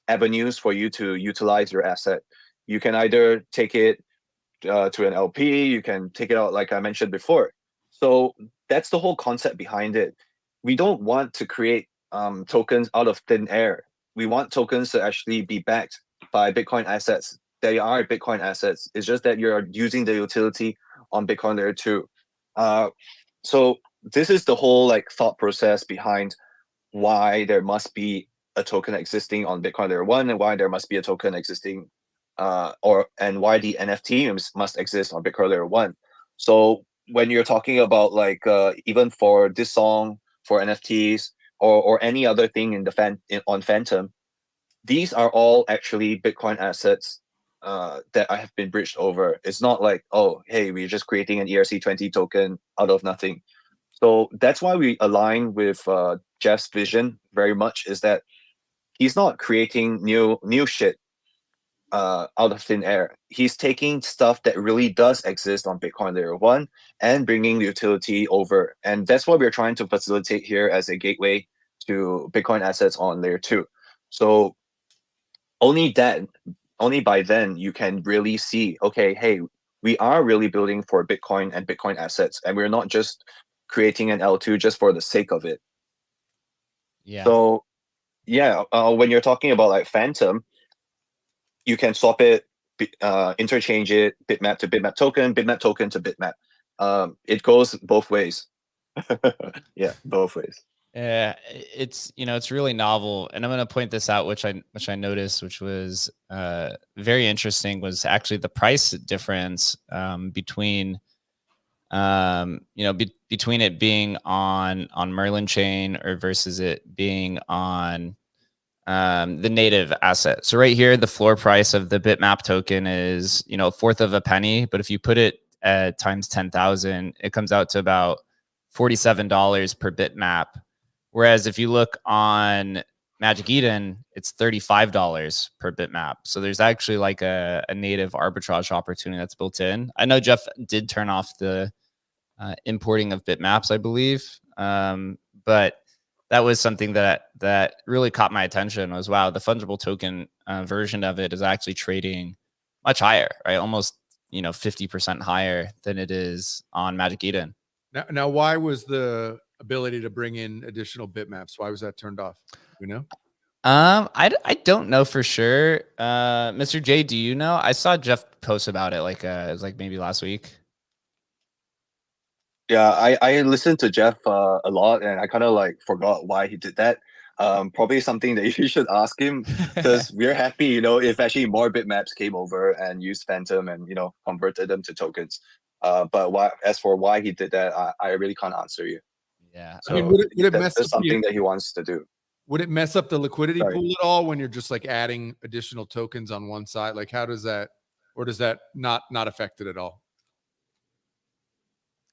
avenues for you to utilize your asset. You can either take it to an LP, you can take it out like I mentioned before. So that's the whole concept behind it. We don't want to create tokens out of thin air. We want tokens to actually be backed by Bitcoin assets. They are Bitcoin assets. It's just that you're using the utility on Bitcoin Layer 2. So this is the whole thought process behind why there must be a token existing on Bitcoin Layer 1 and why there must be a token existing and why the NFT must exist on Bitcoin Layer 1. So when you're talking about even for this song, for NFTs or any other thing on Phantom, these are all actually Bitcoin assets that have been bridged over. It's not like, oh, hey, we're just creating an ERC20 token out of nothing. So that's why we align with Jeff's vision very much, is that he's not creating new shit out of thin air. He's taking stuff that really does exist on Bitcoin Layer 1 and bringing utility over. And that's what we're trying to facilitate here as a gateway to Bitcoin assets on Layer 2. So only by then you can really see, okay, hey, we are really building for Bitcoin and Bitcoin assets, and we're not just creating an L2 just for the sake of it. Yeah. So yeah, when you're talking about Phantom, you can swap it, interchange it, bitmap to bitmap token to bitmap. It goes both ways. Yeah, both ways. Yeah, it's really novel, and I'm going to point this out, which I noticed, which was very interesting, was actually the price difference between between it being on Merlin chain or versus it being on the native asset. So right here, the floor price of the bitmap token is a fourth of a penny, but if you put it at times 10,000, it comes out to about $47 per bitmap. Whereas if you look on Magic Eden, it's $35 per bitmap. So there's actually a native arbitrage opportunity that's built in. I know Jeff did turn off the importing of bitmaps, I believe, but that was something that really caught my attention. Was, wow, the fungible token version of it is actually trading much higher, right? Almost 50% higher than it is on Magic Eden. Now, why was the ability to bring in additional bitmaps, why was that turned off? You know? I don't know for sure. Mr. J, do you know? I saw Jeff post about it it was maybe last week. Yeah, I listened to Jeff a lot, and I kind of forgot why he did that. Probably something that you should ask him, because we're happy, if actually more bitmaps came over and used Phantom and converted them to tokens. But as for why he did that, I really can't answer you. Yeah. So I mean, would it mess that's up something that he wants to do. Would it mess up the liquidity Sorry. pool at all when you're just adding additional tokens on one side? How does that, or does that not affect it at all?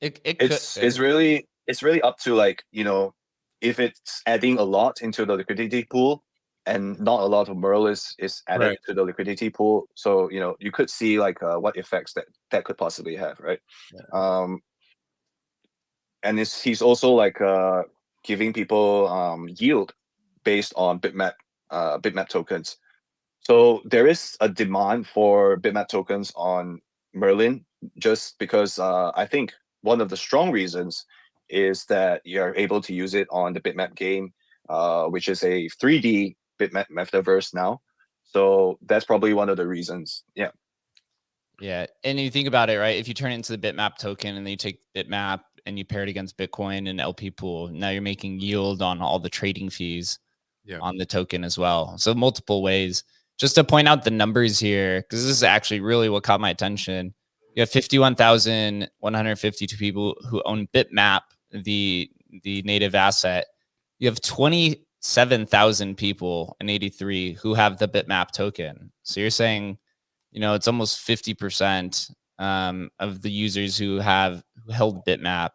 It's really up to if it's adding a lot into the liquidity pool and not a lot of Merle is added Right. to the liquidity pool. So you could see what effects that could possibly have, right? Yeah. And he's also giving people yield based on bitmap tokens. So there is a demand for bitmap tokens on Merlin, just because I think one of the strong reasons is that you're able to use it on the bitmap game, which is a 3D bitmap metaverse now. So that's probably one of the reasons. Yeah. Yeah. And you think about it, right? If you turn it into the bitmap token and then you take bitmap and you pair it against Bitcoin and LP pool, now you're making yield on all the trading fees on the token as well. So multiple ways. just to point out the numbers here, because this is actually really what caught my attention. You have 51,152 people who own Bitmap, the native asset. You have 27,000 people in 83 who have the Bitmap token. So you're saying, it's almost 50% of the users who held Bitmap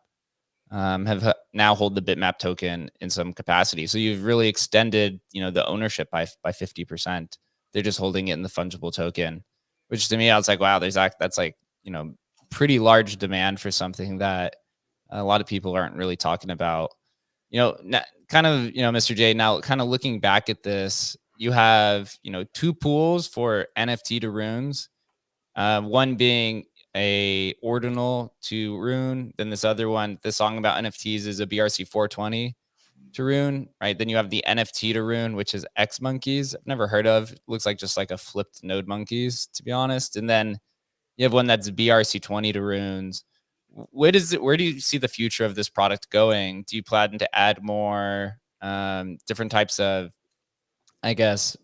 have now hold the Bitmap token in some capacity. So you've really extended, the ownership by 50%. They're just holding it in the fungible token, which to me, I was like, wow, that's like, pretty large demand for something that a lot of people aren't really talking about. Kind of, Mr. J, now kind of looking back at this, you have, 2 pools for NFT to runes. One being a ordinal to rune. Then this other one, the song about NFTs is a BRC 420 to rune, right? Then you have the NFT to rune, which is X monkeys. I've never heard of. It looks like just like a flipped node monkeys, to be honest. And then you have one that's BRC 20 to runes. Where do you see the future of this product going? Do you plan to add more different types of, I guess,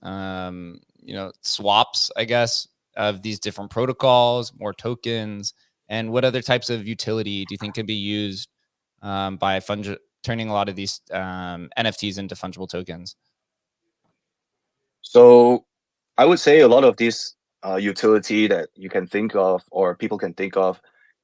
swaps, I guess, of these different protocols, more tokens, and what other types of utility do you think can be used by turning a lot of these NFTs into fungible tokens? So I would say a lot of these utility that you can think of or people can think of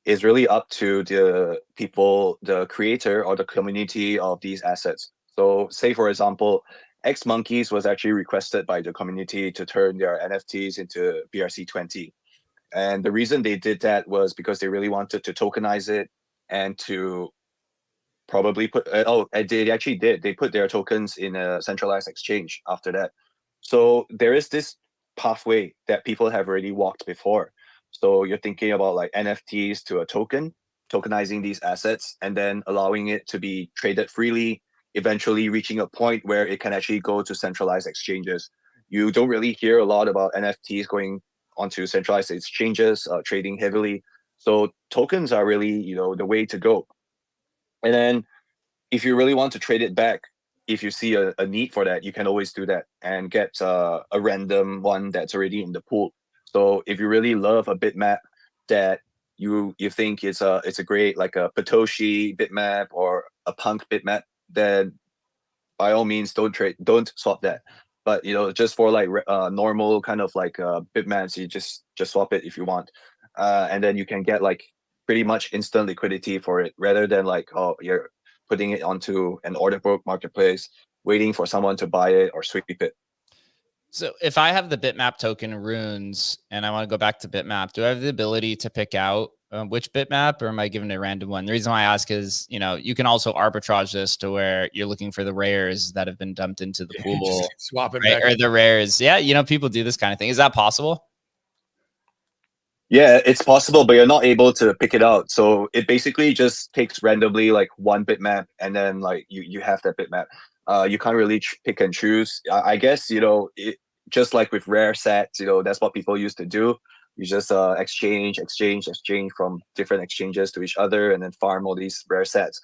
is really up to the people, the creator or the community of these assets. So say, for example, X Monkeys was actually requested by the community to turn their NFTs into BRC20. And the reason they did that was because they really wanted to tokenize it and to probably put, they actually did. They put their tokens in a centralized exchange after that. So there is this pathway that people have already walked before. So you're thinking about like NFTs to a token, tokenizing these assets, and then allowing it to be traded freely, eventually reaching a point where it can actually go to centralized exchanges. You don't really hear a lot about NFTs going onto centralized exchanges, trading heavily. So tokens are really, the way to go. And then if you really want to trade it back, if you see a need for that, you can always do that and get a random one that's already in the pool. So if you really love a bitmap that you think it's a great, like a Patoshi bitmap or a Punk bitmap, then by all means don't swap that. But just for like normal kind of like bitmaps, you just swap it if you want, and then you can get like pretty much instant liquidity for it, rather than like, you're putting it onto an order book marketplace, waiting for someone to buy it or sweep it. So if I have the Bitmap token runes and I want to go back to Bitmap, do I have the ability to pick out which Bitmap, or am I given a random one? The reason why I ask is, you can also arbitrage this to where you're looking for the rares that have been dumped into the pool, swapping right? back. Or the rares. Yeah, people do this kind of thing. Is that possible? Yeah, it's possible, but you're not able to pick it out. So it basically just takes randomly like one bitmap, and then like you have that bitmap. You can't really pick and choose. I guess it, just like with rare sets, that's what people used to do. You just exchange from different exchanges to each other, and then farm all these rare sets.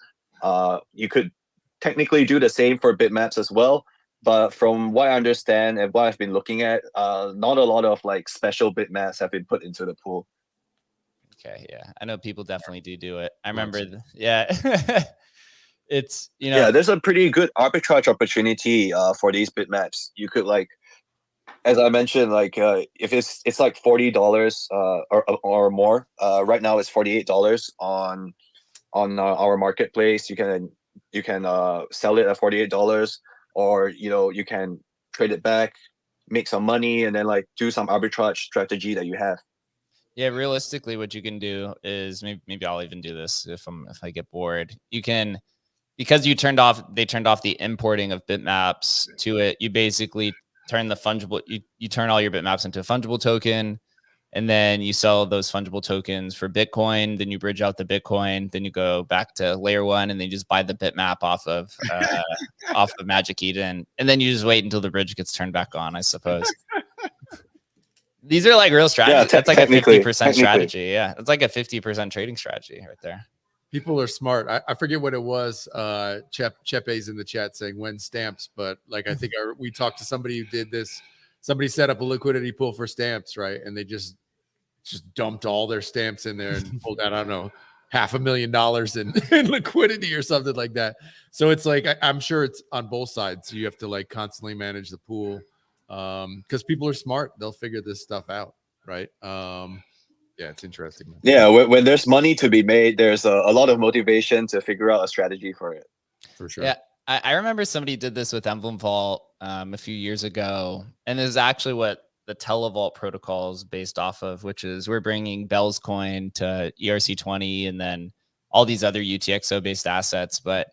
You could technically do the same for bitmaps as well. But from what I understand and what I've been looking at, not a lot of like special bitmaps have been put into the pool. Okay, yeah, I know people definitely do it. I remember, yeah, it's yeah, there's a pretty good arbitrage opportunity for these bitmaps. You could like, as I mentioned, like if it's like $40 or more. Right now it's $48 on our marketplace. You can sell it at $48. Or you can trade it back, make some money, and then like do some arbitrage strategy that you have. Yeah, realistically, what you can do is maybe I'll even do this if I get bored. You can, because they turned off the importing of bitmaps to it. You basically turn the fungible. You turn all your bitmaps into a fungible token, and then you sell those fungible tokens for Bitcoin. Then you bridge out the Bitcoin. Then you go back to layer 1, and then you just buy the bitmap off of Magic Eden, and then you just wait until the bridge gets turned back on, I suppose. These are like real strategies. Yeah, that's like a 50% strategy. Yeah, it's like a 50% trading strategy right there. People are smart. I forget what it was. Chepe's in the chat saying when stamps, but like I think we talked to somebody who did this somebody set up a liquidity pool for stamps, right? And they just dumped all their stamps in there and pulled out, I don't know, $500,000 in liquidity or something like that. So it's like, I'm sure it's on both sides. You have to like constantly manage the pool because people are smart. They'll figure this stuff out, right? Yeah, it's interesting, man. Yeah, when there's money to be made, there's a lot of motivation to figure out a strategy for it. For sure. Yeah, I remember somebody did this with Emblem Vault a few years ago, and this is actually what the Televault protocol is based off of, which is we're bringing Bell's coin to ERC20 and then all these other UTXO based assets. But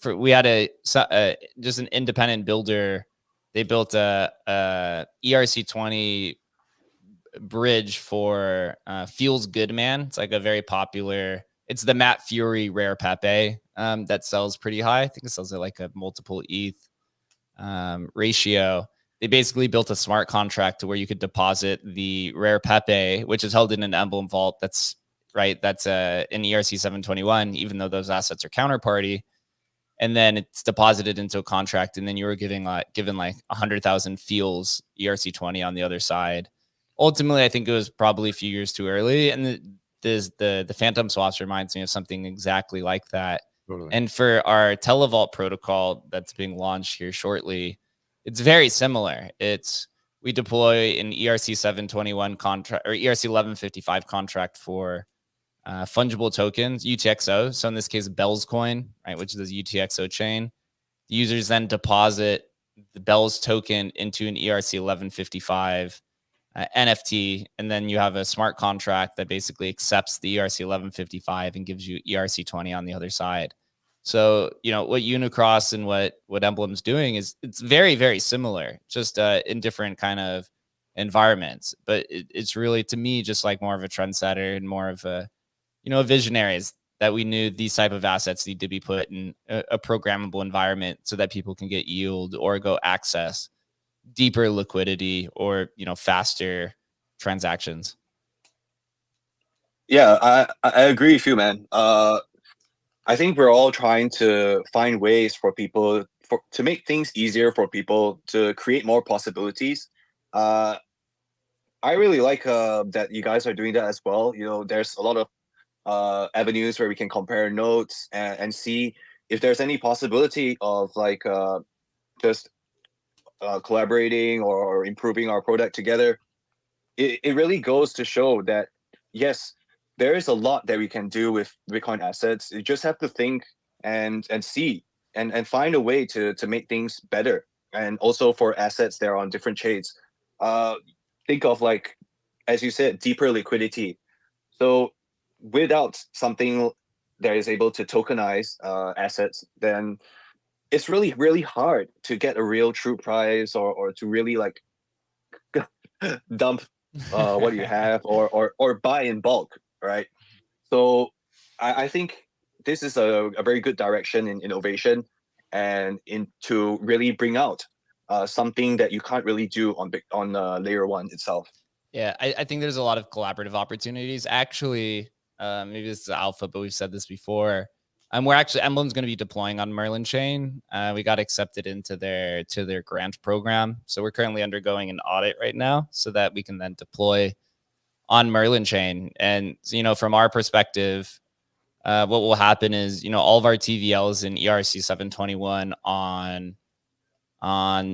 we had just an independent builder. They built a ERC20 bridge for Feels Good Man. It's like a very popular. It's the Matt Fury rare Pepe that sells pretty high. I think it sells at like a multiple ETH ratio. They basically built a smart contract to where you could deposit the rare Pepe, which is held in an Emblem vault. That's right. That's in ERC 721, even though those assets are counterparty. And then it's deposited into a contract, and then you were given like 100,000 Feels ERC20 on the other side. Ultimately, I think it was probably a few years too early, and the Phantom Swaps reminds me of something exactly like that. Totally. And for our Televault protocol that's being launched here shortly, it's very similar. We deploy an ERC 721 contract or ERC 1155 contract for fungible tokens, UTXO. So in this case, Bell's coin, right, which is the UTXO chain. The users then deposit the Bell's token into an ERC 1155 NFT, and then you have a smart contract that basically accepts the ERC 1155 and gives you ERC20 on the other side. So, what UniCross and what Emblem's doing is it's very, very similar, just in different kind of environments. But it's really, to me, just like more of a trendsetter and more of a, visionaries that we knew these type of assets need to be put in a programmable environment so that people can get yield or go access deeper liquidity or faster transactions. Yeah, I agree with you, man. I think we're all trying to find ways for people to make things easier for people to create more possibilities. I really like that you guys are doing that as well. There's a lot of avenues where we can compare notes and see if there's any possibility of like just collaborating or improving our product together. It really goes to show that, yes, there is a lot that we can do with Bitcoin assets. You just have to think and see and find a way to make things better. And also for assets that are on different chains, think of, like, as you said, deeper liquidity. So without something that is able to tokenize assets, then it's really, really hard to get a real true price or to really like dump what you have or buy in bulk, right? So I think this is a very good direction in innovation and to really bring out something that you can't really do on layer one itself. Yeah, I think there's a lot of collaborative opportunities. Actually, maybe this is alpha, but we've said this before. We're actually, Emblem's going to be deploying on Merlin chain. We got accepted into their grant program. So we're currently undergoing an audit right now so that we can then deploy on Merlin chain. And, from our perspective, what will happen is, all of our TVLs in ERC 721 on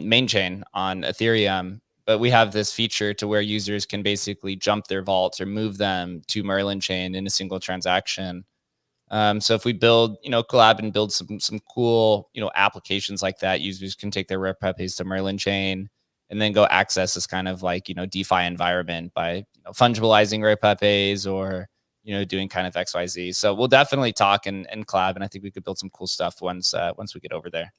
main chain, on Ethereum, but we have this feature to where users can basically jump their vaults or move them to Merlin chain in a single transaction. So if we build, collab and build some cool, applications like that, users can take their rare Pepes to Merlin chain and then go access this kind of like, DeFi environment by fungibilizing rare Pepes or, doing kind of XYZ. So we'll definitely talk and collab. And I think we could build some cool stuff once we get over there.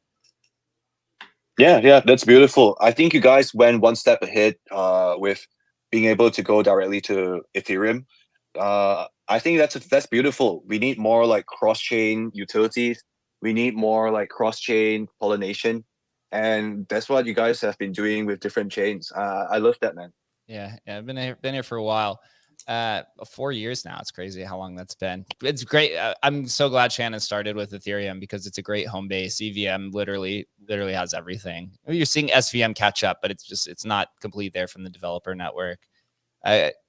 Yeah, that's beautiful. I think you guys went one step ahead with being able to go directly to Ethereum. I think that's beautiful. We need more like cross-chain utilities. We need more like cross-chain pollination, and that's what you guys have been doing with different chains. I love that, man. Yeah, I've been here for a while. 4 years now. It's crazy how long that's been. It's great. I'm so glad Shannon started with Ethereum because it's a great home base. EVM literally has everything. You're seeing SVM catch up, but it's not complete there from the developer network.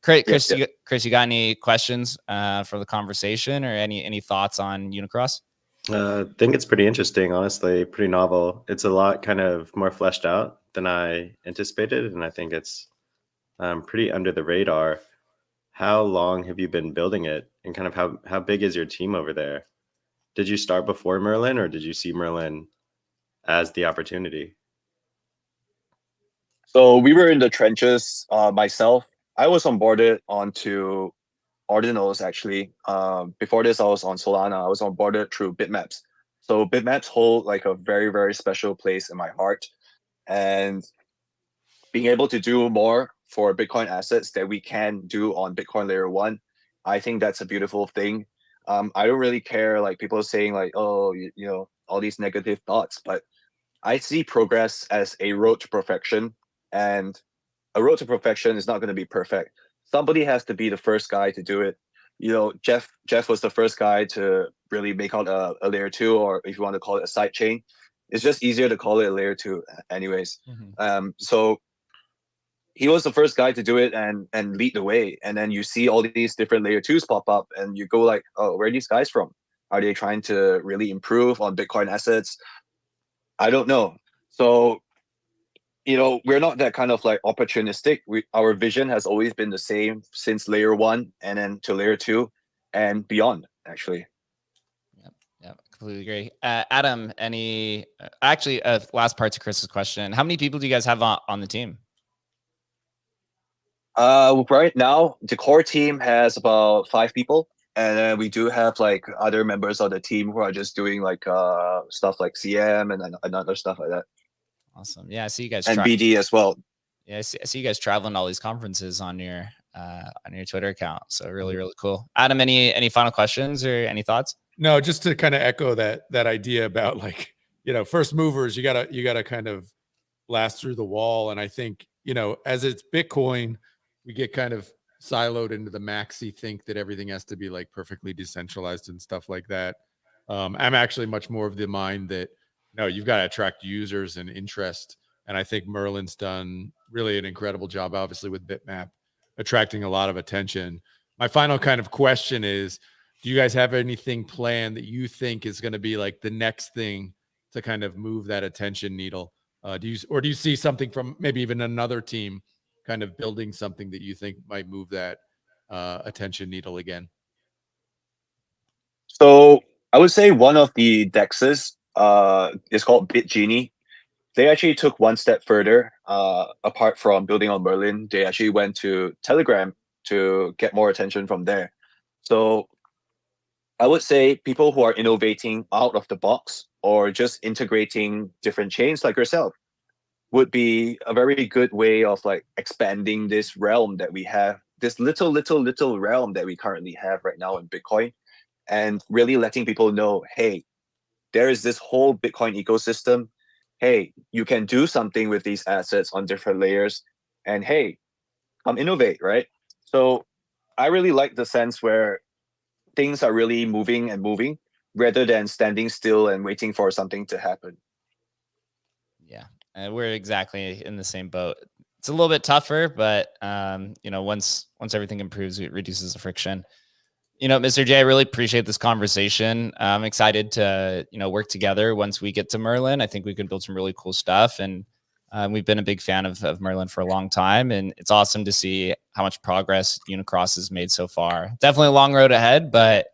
Chris, you got any questions for the conversation or any thoughts on UniCross? I think it's pretty interesting, honestly, pretty novel. It's a lot kind of more fleshed out than I anticipated, and I think it's pretty under the radar. How long have you been building it, and kind of how big is your team over there? Did you start before Merlin, or did you see Merlin as the opportunity? So we were in the trenches. Myself, I was onboarded onto Ordinals actually. Before this, I was on Solana. I was onboarded through Bitmaps. So Bitmaps hold like a very, very special place in my heart. And being able to do more for Bitcoin assets that we can do on Bitcoin layer 1, I think that's a beautiful thing. I don't really care like people saying like, oh, you know, all these negative thoughts, but I see progress as a road to perfection, and a road to perfection is not going to be perfect. Somebody has to be the first guy to do it. You know, Jeff was the first guy to really make out a layer 2, or if you want to call it a side chain. It's just easier to call it a layer 2 anyways. So he was the first guy to do it and lead the way. And then you see all these different layer 2s pop up and you go like, oh, where are these guys from? Are they trying to really improve on Bitcoin assets? I don't know. So, you know, we're not that kind of like opportunistic. Our vision has always been the same since layer 1 and then to layer 2 and beyond, actually. Yep, completely agree. Adam, last part to Chris's question. How many people do you guys have on the team? Right now, the core team has about 5 people. And then we do have like other members of the team who are just doing like stuff like CM and other stuff like that. Awesome. Yeah, I see you guys. And BD as well. Yeah, I see you guys traveling to all these conferences on your Twitter account. So really cool. Adam, any final questions or any thoughts? No, just to kind of echo that idea about like, you know, first movers, you gotta kind of blast through the wall. And I think, you know, as it's Bitcoin, we get kind of siloed into the maxi think that everything has to be like perfectly decentralized and stuff like that. I'm actually much more of the mind that no, you've got to attract users and interest. And I think Merlin's done really an incredible job, obviously with Bitmap, attracting a lot of attention. My final kind of question is, do you guys have anything planned that you think is going to be like the next thing to kind of move that attention needle? Do you see something from maybe even another team kind of building something that you think might move that attention needle again? So I would say one of the dexes is called BitGenie. They actually took one step further. Apart from building on Merlin, they actually went to Telegram to get more attention from there. So I would say people who are innovating out of the box or just integrating different chains like yourself would be a very good way of like expanding this realm that we have, this little realm that we currently have right now in Bitcoin, and really letting people know, hey, there is this whole Bitcoin ecosystem. Hey, you can do something with these assets on different layers, and hey, come innovate, right? So I really like the sense where things are really moving rather than standing still and waiting for something to happen. Yeah, we're exactly in the same boat. It's a little bit tougher, but you know, once everything improves, it reduces the friction. You know, Mr. J, I really appreciate this conversation. I'm excited to, you know, work together once we get to Merlin. I think we can build some really cool stuff. And we've been a big fan of Merlin for a long time. And it's awesome to see how much progress UniCross has made so far. Definitely a long road ahead, but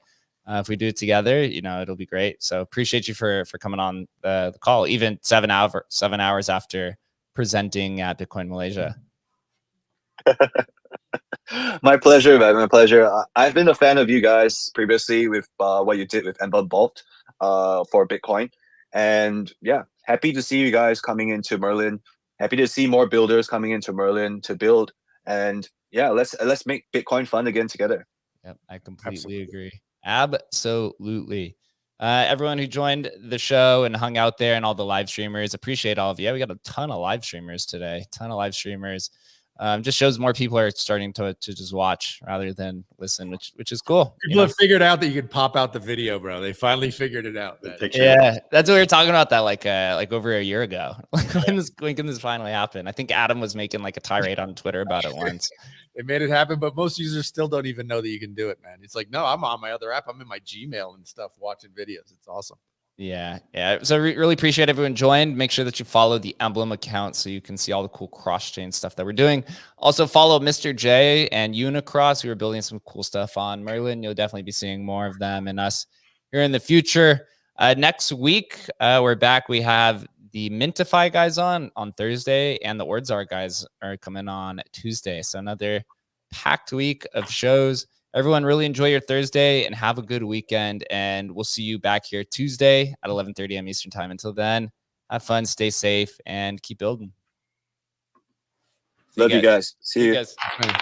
if we do it together, you know, it'll be great. So appreciate you for coming on the call, even 7 hours after presenting at Bitcoin Malaysia. My pleasure, man. My pleasure. I've been a fan of you guys previously with what you did with Emblem for Bitcoin, and yeah, happy to see you guys coming into Merlin. Happy to see more builders coming into Merlin to build, and yeah, let's make Bitcoin fun again together. Yep, I completely agree. Absolutely. Everyone who joined the show and hung out there and all the live streamers, appreciate all of you. Yeah, we got a ton of live streamers today, ton of live streamers. Just shows more people are starting to just watch rather than listen, which is cool. People have figured out that you could pop out the video, bro. They finally figured it out. The Man. picture. Yeah, that's what we were talking about that like over a year ago. Like when can this finally happen? I think Adam was making like a tirade on Twitter about it once. They made it happen, but most users still don't even know that you can do it, man. It's like, no, I'm on my other app. I'm in my Gmail and stuff watching videos. It's awesome. Yeah. So really appreciate everyone joined. Make sure that you follow the Emblem account so you can see all the cool cross-chain stuff that we're doing. Also follow Mr. J and UniCross. We were building some cool stuff on Merlin. You'll definitely be seeing more of them and us here in the future. Next week, we're back. We have the NFTFi guys on Thursday, and the Ordzar guys are coming on Tuesday. So another packed week of shows. Everyone, really enjoy your Thursday and have a good weekend. And we'll see you back here Tuesday at 11:30 a.m. Eastern time. Until then, have fun, stay safe, and keep building. Love you guys. See you. guys.